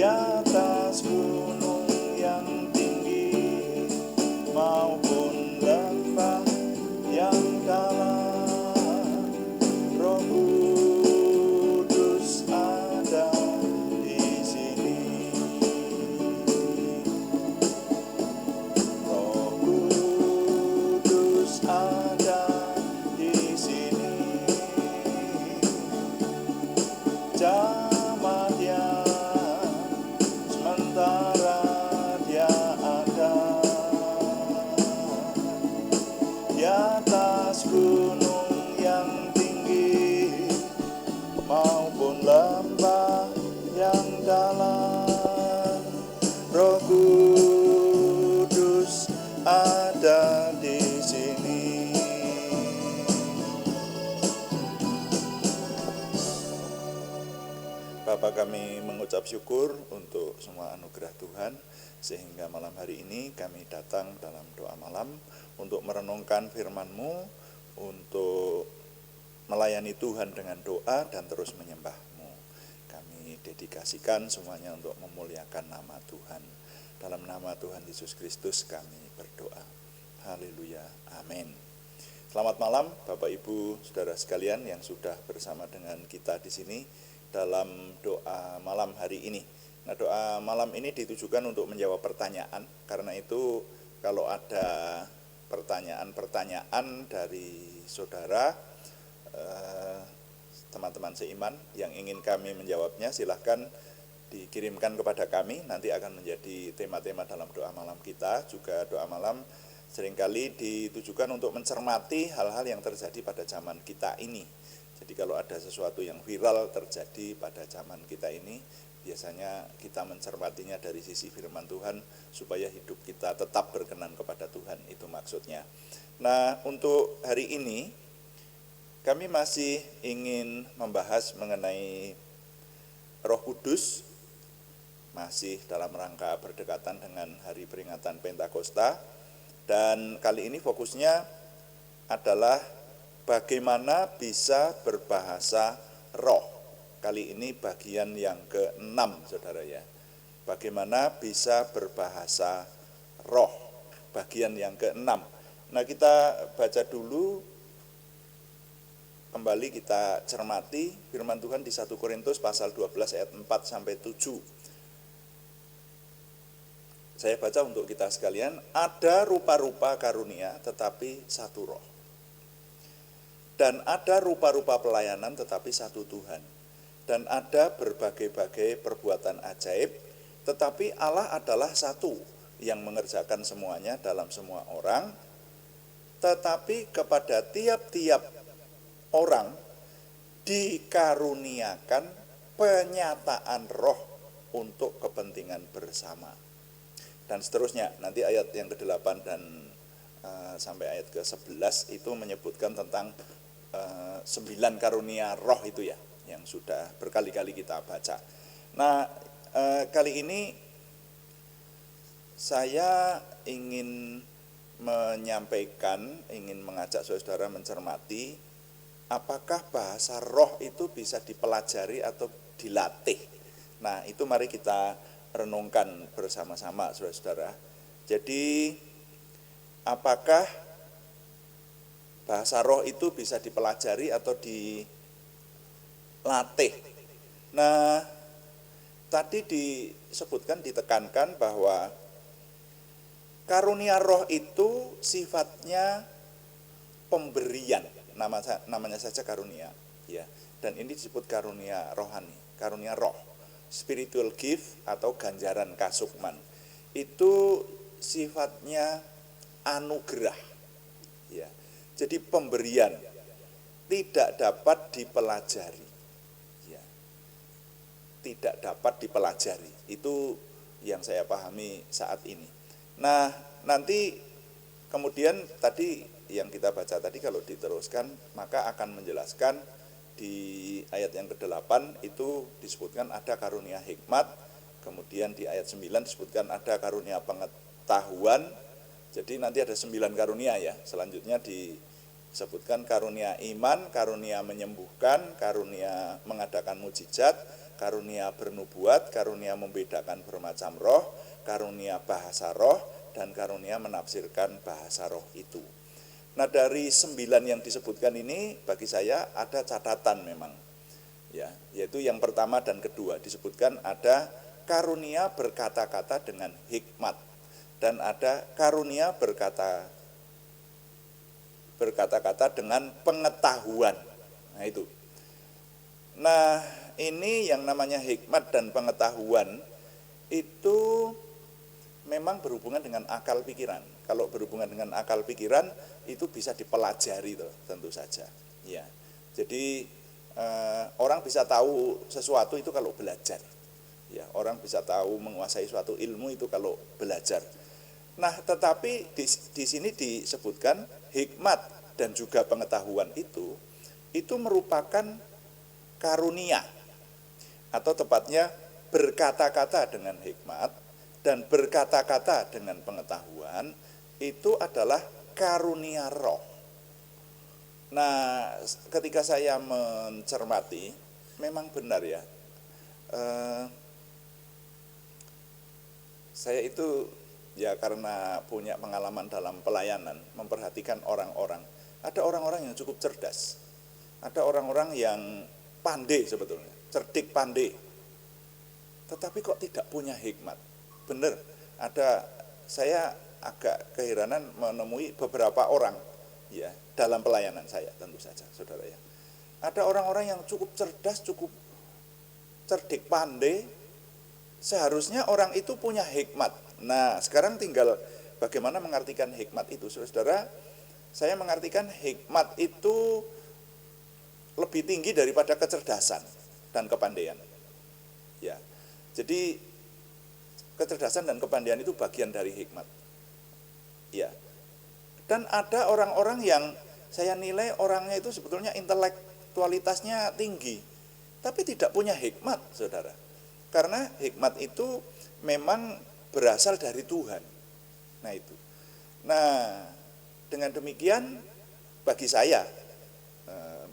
atas gunung yang tinggi maupun lembah yang dalam, Roh Kudus ada di sini. Roh Kudus ada di sini. Jamaknya sementara dia ada di atas gunung yang tinggi maupun lembah yang dalam, Roh Kudus ada di sini. Bapa, kami mengucap syukur untuk semua anugerah Tuhan, sehingga malam hari ini kami datang dalam doa malam untuk merenungkan firman-Mu, untuk melayani Tuhan dengan doa dan terus menyembah-Mu. Kami dedikasikan semuanya untuk memuliakan nama Tuhan. Dalam nama Tuhan Yesus Kristus kami berdoa. Haleluya, amin. Selamat malam Bapak Ibu Saudara sekalian yang sudah bersama dengan kita di sini dalam doa malam hari ini. Nah, doa malam ini ditujukan untuk menjawab pertanyaan. Karena itu kalau ada pertanyaan-pertanyaan dari saudara, teman-teman seiman yang ingin kami menjawabnya, silahkan dikirimkan kepada kami. Nanti akan menjadi tema-tema dalam doa malam kita. Juga doa malam seringkali ditujukan untuk mencermati hal-hal yang terjadi pada zaman kita ini. Jadi kalau ada sesuatu yang viral terjadi pada zaman kita ini, biasanya kita mencermatinya dari sisi firman Tuhan supaya hidup kita tetap berkenan kepada Tuhan, itu maksudnya. Nah, untuk hari ini kami masih ingin membahas mengenai Roh Kudus, masih dalam rangka berdekatan dengan hari peringatan Pentakosta, dan kali ini fokusnya adalah bagaimana bisa berbahasa roh. Kali ini bagian yang ke-6, saudara ya. Bagaimana bisa berbahasa roh, bagian yang ke-6. Nah, kita baca dulu, kembali kita cermati firman Tuhan di 1 Korintus pasal 12 ayat 4-7. Saya baca untuk kita sekalian. Ada rupa-rupa karunia tetapi satu roh. Dan ada rupa-rupa pelayanan tetapi satu Tuhan. Dan ada berbagai-bagai perbuatan ajaib, tetapi Allah adalah satu yang mengerjakan semuanya dalam semua orang. Tetapi kepada tiap-tiap orang dikaruniakan penyataan roh untuk kepentingan bersama. Dan seterusnya, nanti ayat yang ke-8 dan sampai ayat ke-11 itu menyebutkan tentang 9 karunia roh itu ya, yang sudah berkali-kali kita baca. Nah, kali ini saya ingin menyampaikan, ingin mengajak saudara mencermati apakah bahasa roh itu bisa dipelajari atau dilatih. Nah, itu mari kita renungkan bersama-sama saudara-saudara. Jadi, apakah bahasa roh itu bisa dipelajari atau dilatih? Nah, tadi disebutkan, ditekankan bahwa karunia roh itu sifatnya pemberian, namanya saja karunia, ya. Dan ini disebut karunia rohani, karunia roh, spiritual gift atau ganjaran kasukman. Itu sifatnya anugerah, ya. Jadi pemberian tidak dapat dipelajari, ya. Tidak dapat dipelajari, itu yang saya pahami saat ini. Nah, nanti kemudian tadi yang kita baca tadi kalau diteruskan maka akan menjelaskan di ayat yang ke-8 itu disebutkan ada karunia hikmat, kemudian di ayat 9 disebutkan ada karunia pengetahuan. Jadi nanti ada 9 karunia ya. Selanjutnya disebutkan karunia iman, karunia menyembuhkan, karunia mengadakan mujizat, karunia bernubuat, karunia membedakan bermacam roh, karunia bahasa roh, dan karunia menafsirkan bahasa roh itu. Nah, dari 9 yang disebutkan ini bagi saya ada catatan memang, ya, yaitu yang pertama dan kedua disebutkan ada karunia berkata-kata dengan hikmat dan ada karunia berkata-kata dengan pengetahuan. Nah itu. Nah, ini yang namanya hikmat dan pengetahuan itu memang berhubungan dengan akal pikiran. Kalau berhubungan dengan akal pikiran itu bisa dipelajari tentu saja. Ya, jadi orang bisa tahu sesuatu itu kalau belajar. Ya, orang bisa tahu menguasai suatu ilmu itu kalau belajar. Nah, tetapi di sini disebutkan hikmat dan juga pengetahuan itu merupakan karunia, atau tepatnya berkata-kata dengan hikmat dan berkata-kata dengan pengetahuan itu adalah karunia roh. Nah, ketika saya mencermati, memang benar ya, saya itu ya karena punya pengalaman dalam pelayanan, memperhatikan orang-orang. Ada orang-orang yang cukup cerdas, ada orang-orang yang pandai sebetulnya, cerdik pandai, tetapi kok tidak punya hikmat. Benar, saya agak keheranan menemui beberapa orang ya dalam pelayanan saya, tentu saja saudara ya. Ada orang-orang yang cukup cerdas, cukup cerdik pandai, seharusnya orang itu punya hikmat. Nah, sekarang tinggal bagaimana mengartikan hikmat itu, saudara. Saya mengartikan hikmat itu lebih tinggi daripada kecerdasan dan kepandaian. Ya, jadi kecerdasan dan kepandaian itu bagian dari hikmat. Ya. Dan ada orang-orang yang saya nilai orangnya itu sebetulnya intelektualitasnya tinggi, tapi tidak punya hikmat, saudara. Karena hikmat itu memang berasal dari Tuhan. Nah itu. Nah, dengan demikian bagi saya,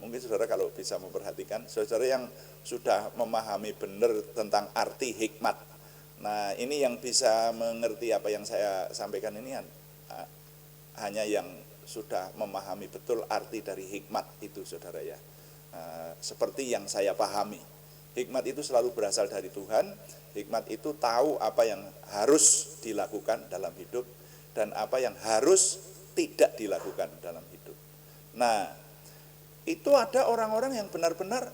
mungkin saudara kalau bisa memperhatikan, saudara yang sudah memahami benar tentang arti hikmat. Nah, ini yang bisa mengerti apa yang saya sampaikan ini hanya yang sudah memahami betul arti dari hikmat itu, saudara ya. Seperti yang saya pahami, hikmat itu selalu berasal dari Tuhan. Hikmat itu tahu apa yang harus dilakukan dalam hidup dan apa yang harus tidak dilakukan dalam hidup. Nah, itu ada orang-orang yang benar-benar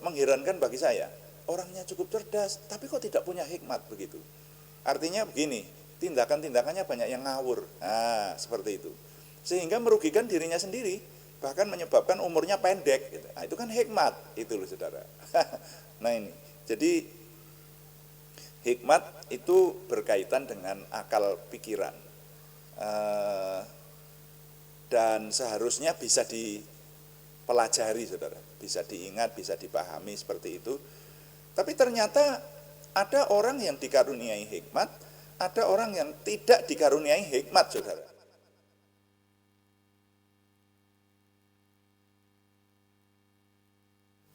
mengherankan bagi saya. Orangnya cukup cerdas, tapi kok tidak punya hikmat begitu. Artinya begini, tindakan-tindakannya banyak yang ngawur. Nah, seperti itu. Sehingga merugikan dirinya sendiri, bahkan menyebabkan umurnya pendek. Nah, itu kan hikmat, itu loh saudara. Nah ini, jadi hikmat itu berkaitan dengan akal pikiran. Dan seharusnya bisa dipelajari, saudara. Bisa diingat, bisa dipahami seperti itu. Tapi ternyata ada orang yang dikaruniai hikmat, ada orang yang tidak dikaruniai hikmat, saudara.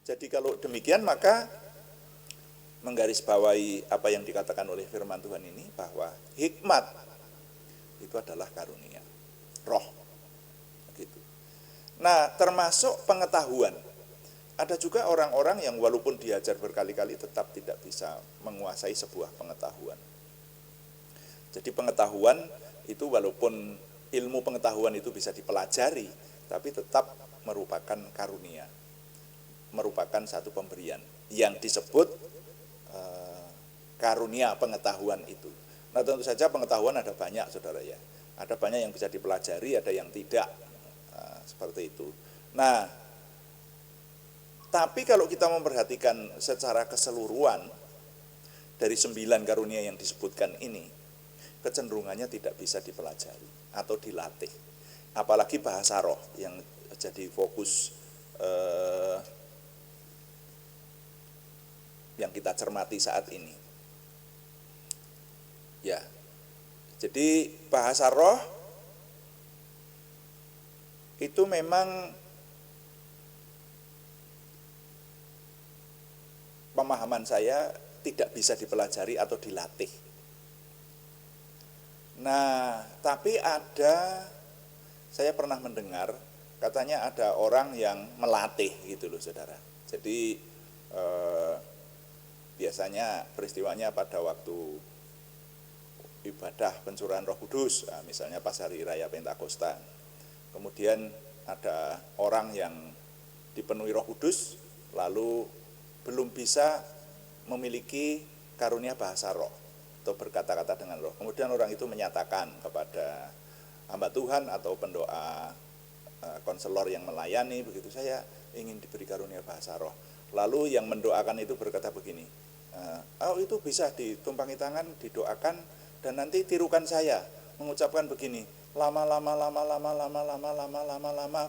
Jadi kalau demikian maka menggarisbawahi apa yang dikatakan oleh firman Tuhan ini, bahwa hikmat itu adalah karunia roh. Gitu. Nah, termasuk pengetahuan. Ada juga orang-orang yang walaupun diajar berkali-kali tetap tidak bisa menguasai sebuah pengetahuan. Jadi pengetahuan itu walaupun ilmu pengetahuan itu bisa dipelajari, tapi tetap merupakan karunia, merupakan satu pemberian yang disebut karunia pengetahuan itu. Nah, tentu saja pengetahuan ada banyak, saudara ya. Ada banyak yang bisa dipelajari, ada yang tidak. Seperti itu. Nah, tapi kalau kita memperhatikan secara keseluruhan dari 9 karunia yang disebutkan ini, kecenderungannya tidak bisa dipelajari atau dilatih. Apalagi bahasa roh yang jadi fokus yang kita cermati saat ini. Ya, jadi bahasa roh itu memang pemahaman saya tidak bisa dipelajari atau dilatih. Nah, tapi saya pernah mendengar, katanya ada orang yang melatih gitu loh saudara. Jadi biasanya peristiwanya pada waktu ibadah pencurahan Roh Kudus, misalnya pas hari raya Pentakosta. Kemudian ada orang yang dipenuhi Roh Kudus, lalu belum bisa memiliki karunia bahasa roh atau berkata-kata dengan roh. Kemudian orang itu menyatakan kepada hamba Tuhan atau pendoa, konselor yang melayani, begitu, saya ingin diberi karunia bahasa roh. Lalu yang mendoakan itu berkata begini, oh itu bisa ditumpangi tangan, didoakan, dan nanti tirukan saya mengucapkan begini, lama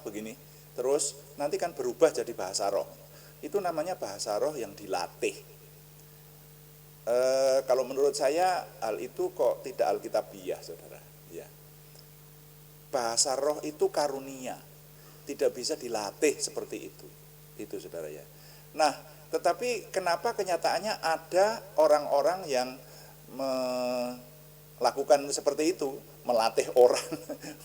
begini, terus nanti kan berubah jadi bahasa roh. Itu namanya bahasa roh yang dilatih. Kalau menurut saya hal itu kok tidak alkitabiah saudara ya. Bahasa roh itu karunia, tidak bisa dilatih seperti itu saudara ya. Nah, tetapi kenapa kenyataannya ada orang-orang yang melakukan seperti itu, melatih orang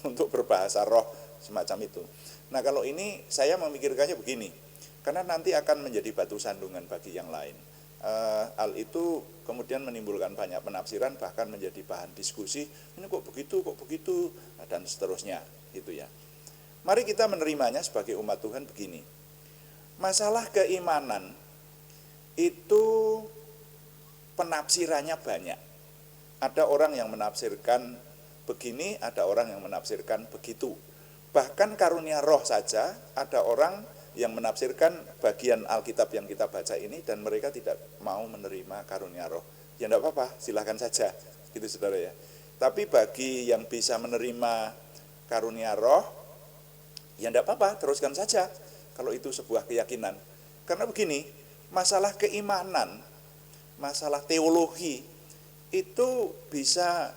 untuk berbahasa roh semacam itu. Nah, kalau ini saya memikirkannya begini, karena nanti akan menjadi batu sandungan bagi yang lain. Hal itu kemudian menimbulkan banyak penafsiran, bahkan menjadi bahan diskusi, ini kok begitu, dan seterusnya gitu ya. Mari kita menerimanya sebagai umat Tuhan begini. Masalah keimanan itu penafsirannya banyak. Ada orang yang menafsirkan begini, ada orang yang menafsirkan begitu. Bahkan karunia roh saja ada orang yang menafsirkan bagian Alkitab yang kita baca ini dan mereka tidak mau menerima karunia roh. Ya enggak apa-apa, silakan saja, gitu saudara ya. Tapi bagi yang bisa menerima karunia roh, ya enggak apa-apa, teruskan saja kalau itu sebuah keyakinan. Karena begini, masalah keimanan, masalah teologi itu bisa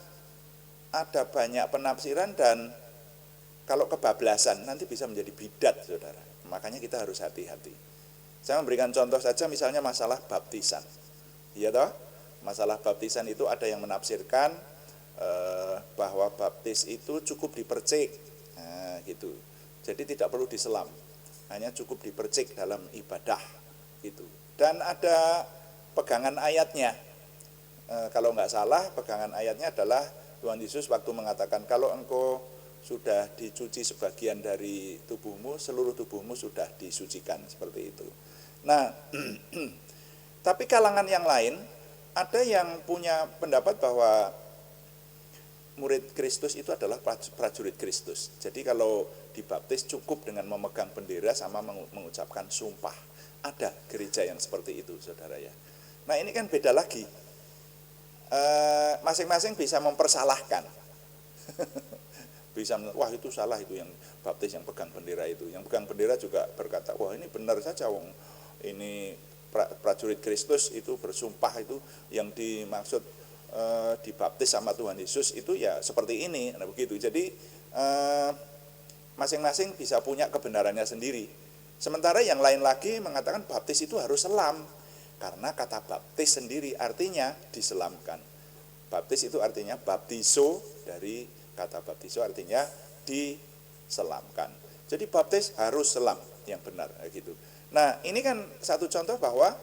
ada banyak penafsiran, dan kalau kebablasan nanti bisa menjadi bidat saudara. Makanya kita harus hati-hati. Saya memberikan contoh saja, misalnya masalah baptisan. Iya toh? Masalah baptisan itu ada yang menafsirkan bahwa baptis itu cukup dipercik. Nah, gitu. Jadi tidak perlu diselam. Hanya cukup dipercik dalam ibadah gitu. Dan ada pegangan ayatnya. Kalau nggak salah, pegangan ayatnya adalah Tuhan Yesus waktu mengatakan, kalau engkau sudah dicuci sebagian dari tubuhmu, seluruh tubuhmu sudah disucikan, seperti itu. Nah, tapi kalangan yang lain, ada yang punya pendapat bahwa murid Kristus itu adalah prajurit Kristus. Jadi kalau dibaptis cukup dengan memegang bendera sama mengucapkan sumpah. Ada gereja yang seperti itu, saudara ya. Nah, ini kan beda lagi. Masing-masing bisa mempersalahkan. Bisa, wah itu salah, itu yang baptis yang pegang bendera itu. Yang pegang bendera juga berkata, wah ini benar saja, wong ini prajurit Kristus itu bersumpah, itu yang dimaksud dibaptis sama Tuhan Yesus itu ya seperti ini. Nah begitu. Jadi masing-masing bisa punya kebenarannya sendiri. Sementara yang lain lagi mengatakan baptis itu harus selam, karena kata baptis sendiri artinya diselamkan. Baptis itu artinya baptiso, dari kata baptiso artinya diselamkan. Jadi baptis harus selam yang benar gitu. Nah, ini kan satu contoh bahwa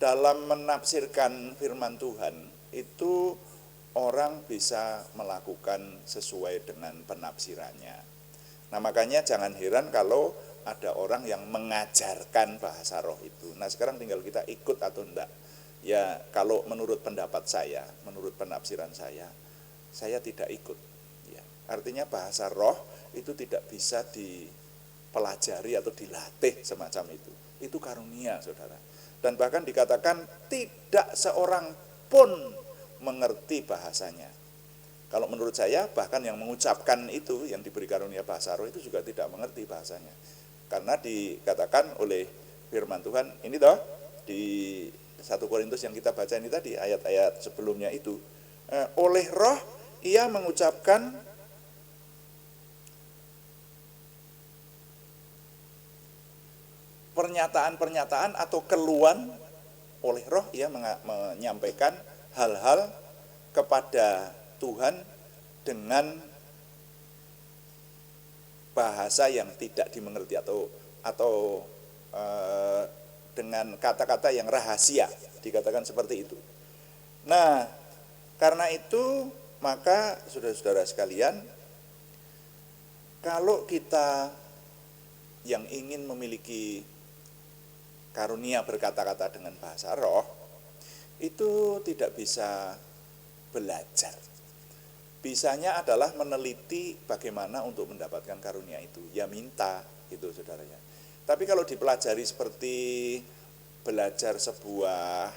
dalam menafsirkan firman Tuhan itu orang bisa melakukan sesuai dengan penafsirannya. Nah, makanya jangan heran kalau ada orang yang mengajarkan bahasa roh itu. Nah, sekarang tinggal kita ikut atau enggak. Ya, kalau menurut pendapat saya, menurut penafsiran saya tidak ikut. Artinya bahasa roh itu tidak bisa dipelajari atau dilatih semacam itu. Itu karunia, saudara. Dan bahkan dikatakan tidak seorang pun mengerti bahasanya. Kalau menurut saya, bahkan yang mengucapkan itu, yang diberi karunia bahasa roh itu juga tidak mengerti bahasanya. Karena dikatakan oleh firman Tuhan, ini toh di 1 Korintus yang kita baca ini tadi, ayat-ayat sebelumnya itu, oleh roh ia mengucapkan pernyataan-pernyataan atau keluhan oleh roh ia menyampaikan hal-hal kepada Tuhan dengan bahasa yang tidak dimengerti atau dengan kata-kata yang rahasia, dikatakan seperti itu. Nah, karena itu maka saudara-saudara sekalian, kalau kita yang ingin memiliki karunia berkata-kata dengan bahasa roh, itu tidak bisa belajar. Bisanya adalah meneliti bagaimana untuk mendapatkan karunia itu. Ya minta gitu saudaranya. Tapi kalau dipelajari seperti belajar sebuah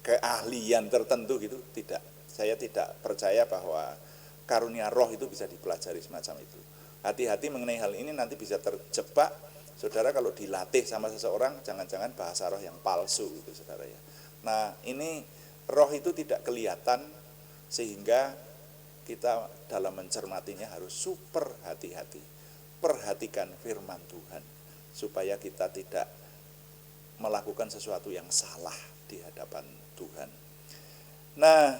keahlian tertentu gitu, tidak. Saya tidak percaya bahwa karunia roh itu bisa dipelajari semacam itu. Hati-hati mengenai hal ini, nanti bisa terjebak saudara kalau dilatih sama seseorang, jangan-jangan bahasa roh yang palsu gitu saudara ya. Nah, ini roh itu tidak kelihatan sehingga kita dalam mencermatinya harus super hati-hati. Perhatikan firman Tuhan supaya kita tidak melakukan sesuatu yang salah di hadapan Tuhan. Nah,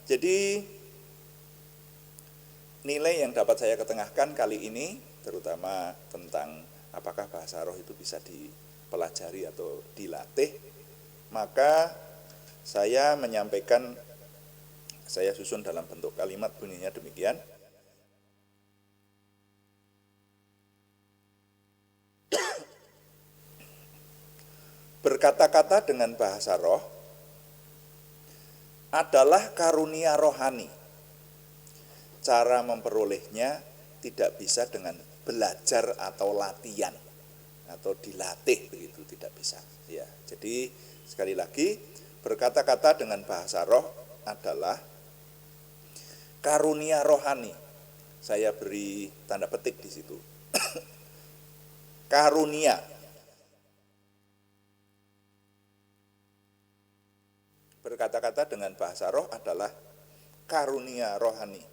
jadi nilai yang dapat saya ketengahkan kali ini terutama tentang apakah bahasa roh itu bisa dipelajari atau dilatih, maka saya menyampaikan, saya susun dalam bentuk kalimat bunyinya demikian. Berkata-kata dengan bahasa roh adalah karunia rohani. Cara memperolehnya tidak bisa dengan belajar atau latihan atau dilatih begitu, tidak bisa. Ya, jadi sekali lagi, berkata-kata dengan bahasa roh adalah karunia rohani. Saya beri tanda petik di situ. Karunia. Berkata-kata dengan bahasa roh adalah karunia rohani.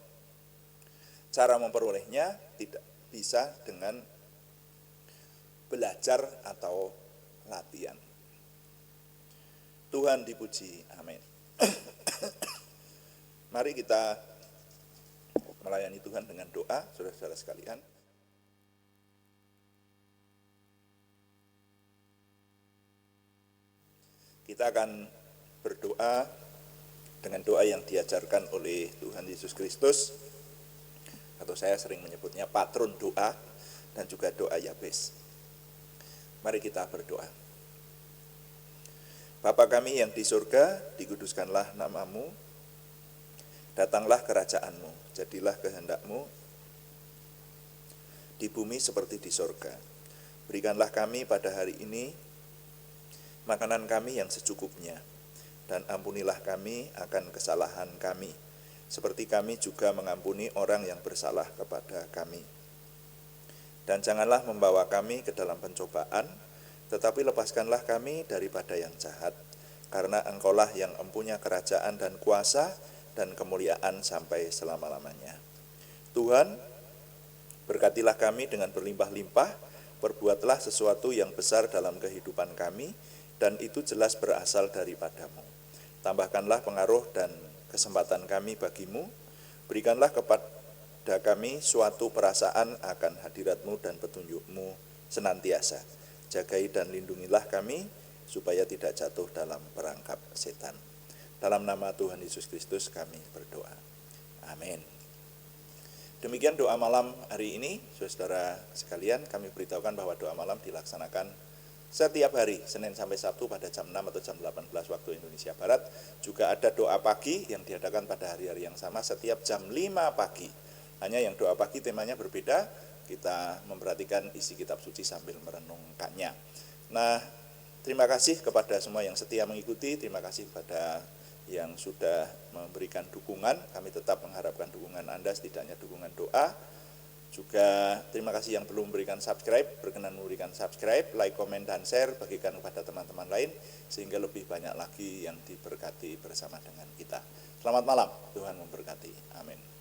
Cara memperolehnya tidak bisa dengan belajar atau latihan. Tuhan dipuji, amin. Mari kita melayani Tuhan dengan doa, saudara-saudara sekalian. Kita akan berdoa dengan doa yang diajarkan oleh Tuhan Yesus Kristus, atau saya sering menyebutnya patron doa dan juga doa Yabes. Mari kita berdoa. Bapa kami yang di surga, dikuduskanlah namamu, datanglah kerajaanmu, jadilah kehendakmu di bumi seperti di surga. Berikanlah kami pada hari ini makanan kami yang secukupnya, dan ampunilah kami akan kesalahan kami, seperti kami juga mengampuni orang yang bersalah kepada kami. Dan janganlah membawa kami ke dalam pencobaan, tetapi lepaskanlah kami daripada yang jahat, karena Engkaulah yang empunya kerajaan dan kuasa dan kemuliaan sampai selama-lamanya. Tuhan, berkatilah kami dengan berlimpah-limpah, perbuatlah sesuatu yang besar dalam kehidupan kami, dan itu jelas berasal daripadamu. Tambahkanlah pengaruh dan kesempatan kami bagimu, berikanlah kepada kami suatu perasaan akan hadiratmu dan petunjukmu senantiasa. Jagai dan lindungilah kami, supaya tidak jatuh dalam perangkap setan. Dalam nama Tuhan Yesus Kristus kami berdoa. Amin. Demikian doa malam hari ini, saudara sekalian. Kami beritahukan bahwa doa malam dilaksanakan setiap hari, Senin sampai Sabtu pada jam 6 atau jam 18 waktu Indonesia Barat. Juga ada doa pagi yang diadakan pada hari-hari yang sama setiap jam 5 pagi. Hanya yang doa pagi temanya berbeda, kita memperhatikan isi kitab suci sambil merenungkannya. Nah, terima kasih kepada semua yang setia mengikuti, terima kasih kepada yang sudah memberikan dukungan. Kami tetap mengharapkan dukungan Anda, setidaknya dukungan doa. Juga terima kasih yang belum memberikan subscribe, berkenan memberikan subscribe, like, komen, dan share, bagikan kepada teman-teman lain, sehingga lebih banyak lagi yang diberkati bersama dengan kita. Selamat malam, Tuhan memberkati. Amin.